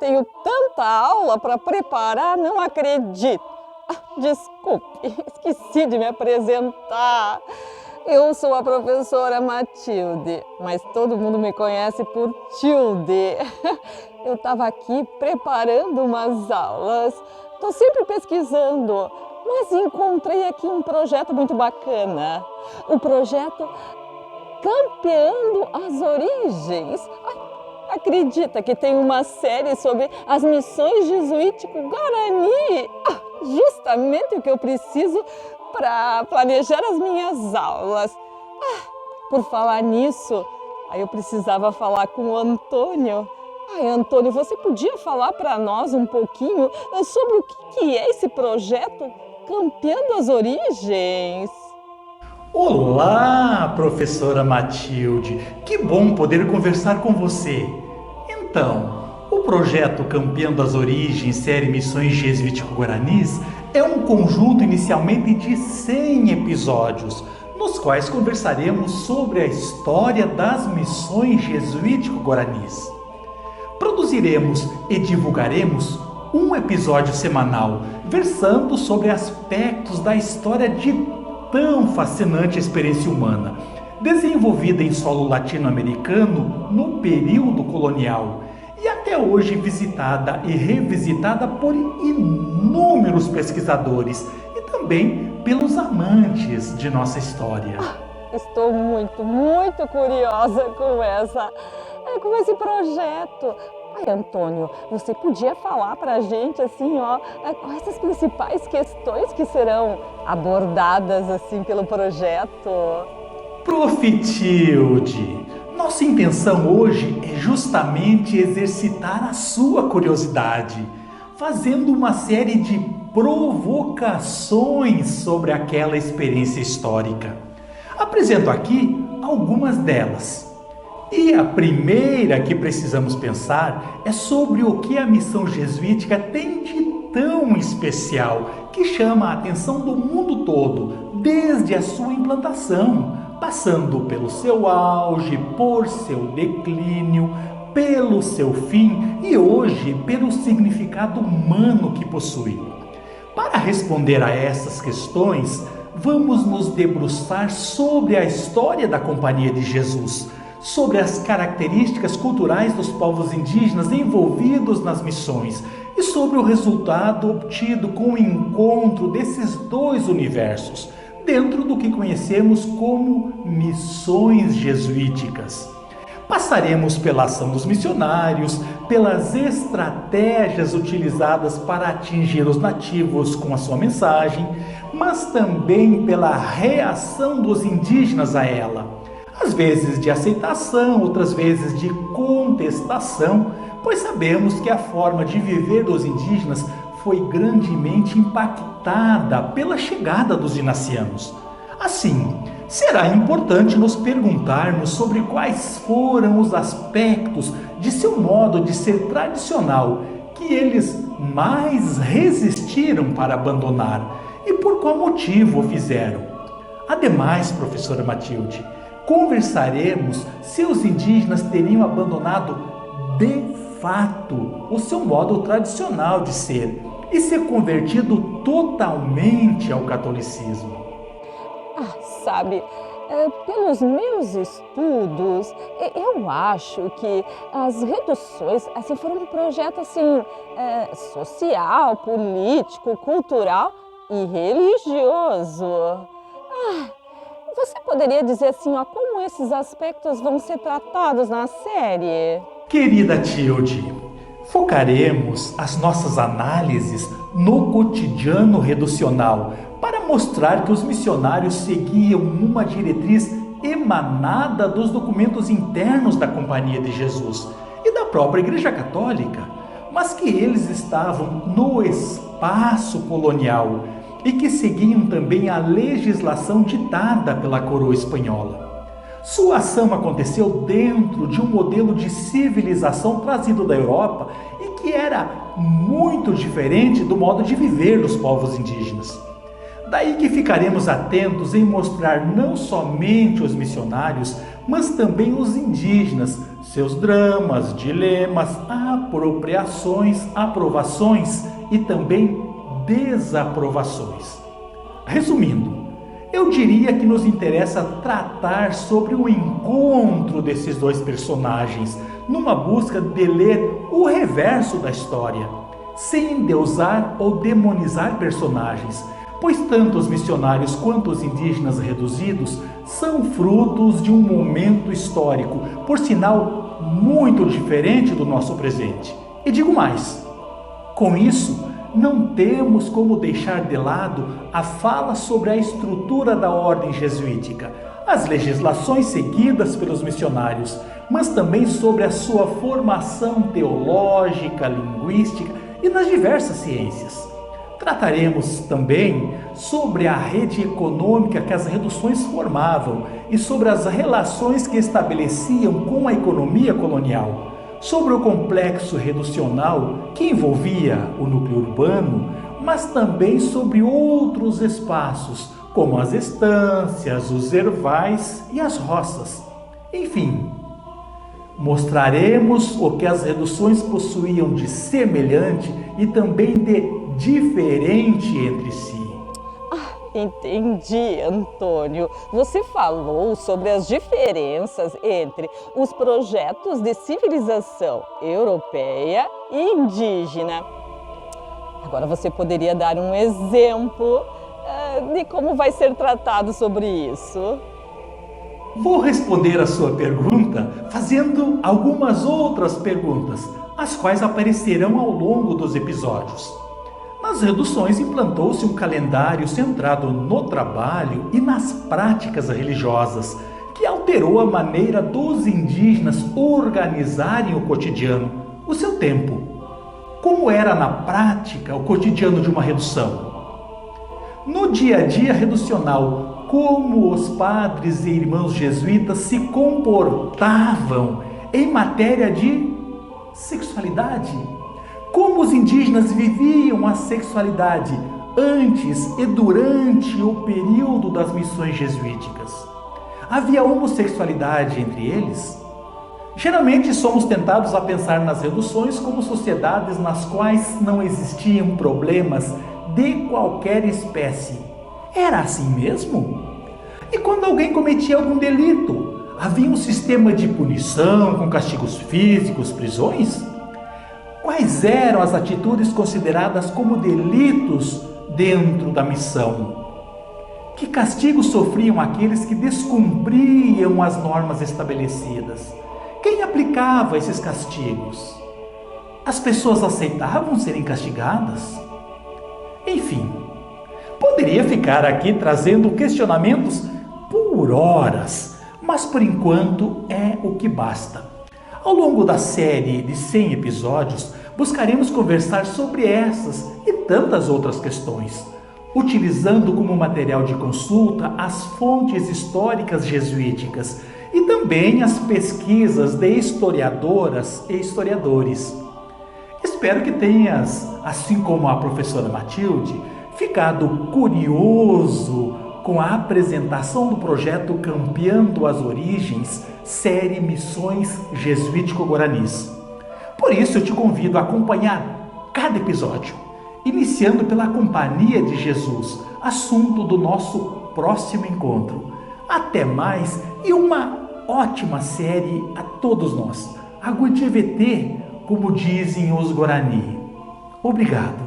tenho tanta aula para preparar, não acredito. Desculpe, esqueci de me apresentar. Eu sou a professora Matilde, mas todo mundo me conhece por Tilde. Eu estava aqui preparando umas aulas, estou sempre pesquisando, mas encontrei aqui um projeto muito bacana. O projeto Campeando as Origens. Acredita que tem uma série sobre as missões jesuítico-guarani? Justamente o que eu preciso para planejar as minhas aulas. Por falar nisso, eu precisava falar com o Antônio. Antônio, você podia falar para nós um pouquinho sobre o que é esse projeto Campeando as Origens? Olá, professora Matilde! Que bom poder conversar com você. Então, o projeto Campeando as Origens, série Missões Jesuítico-Guaranis, é um conjunto inicialmente de 100 episódios, nos quais conversaremos sobre a história das missões jesuítico-guaranis. Produziremos e divulgaremos um episódio semanal, versando sobre aspectos da história de tão fascinante experiência humana, desenvolvida em solo latino-americano no período colonial e até hoje visitada e revisitada por inúmeros pesquisadores e também pelos amantes de nossa história. Estou muito curiosa com esse projeto. Antônio, você podia falar para a gente assim, quais as principais questões que serão abordadas assim pelo projeto? Prof. Tilde, nossa intenção hoje é justamente exercitar a sua curiosidade, fazendo uma série de provocações sobre aquela experiência histórica. Apresento aqui algumas delas. E a primeira que precisamos pensar é sobre o que a missão jesuítica tem de tão especial que chama a atenção do mundo todo, desde a sua implantação, passando pelo seu auge, por seu declínio, pelo seu fim e hoje pelo significado humano que possui. Para responder a essas questões, vamos nos debruçar sobre a história da Companhia de Jesus, sobre as características culturais dos povos indígenas envolvidos nas missões e sobre o resultado obtido com o encontro desses dois universos, dentro do que conhecemos como missões jesuíticas. Passaremos pela ação dos missionários, pelas estratégias utilizadas para atingir os nativos com a sua mensagem, mas também pela reação dos indígenas a ela. Às vezes de aceitação, outras vezes de contestação, pois sabemos que a forma de viver dos indígenas foi grandemente impactada pela chegada dos inacianos. Assim, será importante nos perguntarmos sobre quais foram os aspectos de seu modo de ser tradicional que eles mais resistiram para abandonar e por qual motivo o fizeram. Ademais, professora Matilde, conversaremos se os indígenas teriam abandonado de fato o seu modo tradicional de ser e se convertido totalmente ao catolicismo. Sabe, pelos meus estudos, eu acho que as reduções foram um projeto social, político, cultural e religioso. Você poderia dizer como esses aspectos vão ser tratados na série? Querida Tilde, focaremos as nossas análises no cotidiano reducional para mostrar que os missionários seguiam uma diretriz emanada dos documentos internos da Companhia de Jesus e da própria Igreja Católica, mas que eles estavam no espaço colonial e que seguiam também a legislação ditada pela coroa espanhola. Sua ação aconteceu dentro de um modelo de civilização trazido da Europa e que era muito diferente do modo de viver dos povos indígenas. Daí que ficaremos atentos em mostrar não somente os missionários, mas também os indígenas, seus dramas, dilemas, apropriações, aprovações e também desaprovações. Resumindo, eu diria que nos interessa tratar sobre o encontro desses dois personagens, numa busca de ler o reverso da história, sem endeusar ou demonizar personagens, pois tanto os missionários quanto os indígenas reduzidos são frutos de um momento histórico, por sinal muito diferente do nosso presente. E digo mais, com isso, não temos como deixar de lado a fala sobre a estrutura da ordem jesuítica, as legislações seguidas pelos missionários, mas também sobre a sua formação teológica, linguística e nas diversas ciências. Trataremos também sobre a rede econômica que as reduções formavam e sobre as relações que estabeleciam com a economia colonial, sobre o complexo reducional que envolvia o núcleo urbano, mas também sobre outros espaços, como as estâncias, os ervais e as roças. Enfim, mostraremos o que as reduções possuíam de semelhante e também de diferente entre si. Entendi, Antônio. Você falou sobre as diferenças entre os projetos de civilização europeia e indígena. Agora você poderia dar um exemplo de como vai ser tratado sobre isso? Vou responder a sua pergunta fazendo algumas outras perguntas, as quais aparecerão ao longo dos episódios. Nas reduções implantou-se um calendário centrado no trabalho e nas práticas religiosas, que alterou a maneira dos indígenas organizarem o cotidiano, o seu tempo. Como era na prática o cotidiano de uma redução? No dia a dia reducional, como os padres e irmãos jesuítas se comportavam em matéria de sexualidade? Como os indígenas viviam a sexualidade antes e durante o período das missões jesuíticas? Havia homossexualidade entre eles? Geralmente somos tentados a pensar nas reduções como sociedades nas quais não existiam problemas de qualquer espécie. Era assim mesmo? E quando alguém cometia algum delito, havia um sistema de punição com castigos físicos, prisões? Quais eram as atitudes consideradas como delitos dentro da missão? Que castigos sofriam aqueles que descumpriam as normas estabelecidas? Quem aplicava esses castigos? As pessoas aceitavam serem castigadas? Enfim, poderia ficar aqui trazendo questionamentos por horas, mas por enquanto é o que basta. Ao longo da série de 100 episódios, buscaremos conversar sobre essas e tantas outras questões, utilizando como material de consulta as fontes históricas jesuíticas e também as pesquisas de historiadoras e historiadores. Espero que tenhas, assim como a professora Matilde, ficado curioso com a apresentação do projeto Campeando as Origens, série Missões Jesuítico-Guaranis. Por isso eu te convido a acompanhar cada episódio, iniciando pela Companhia de Jesus, assunto do nosso próximo encontro. Até mais e uma ótima série a todos nós. Aguitivete, como dizem os Guarani. Obrigado.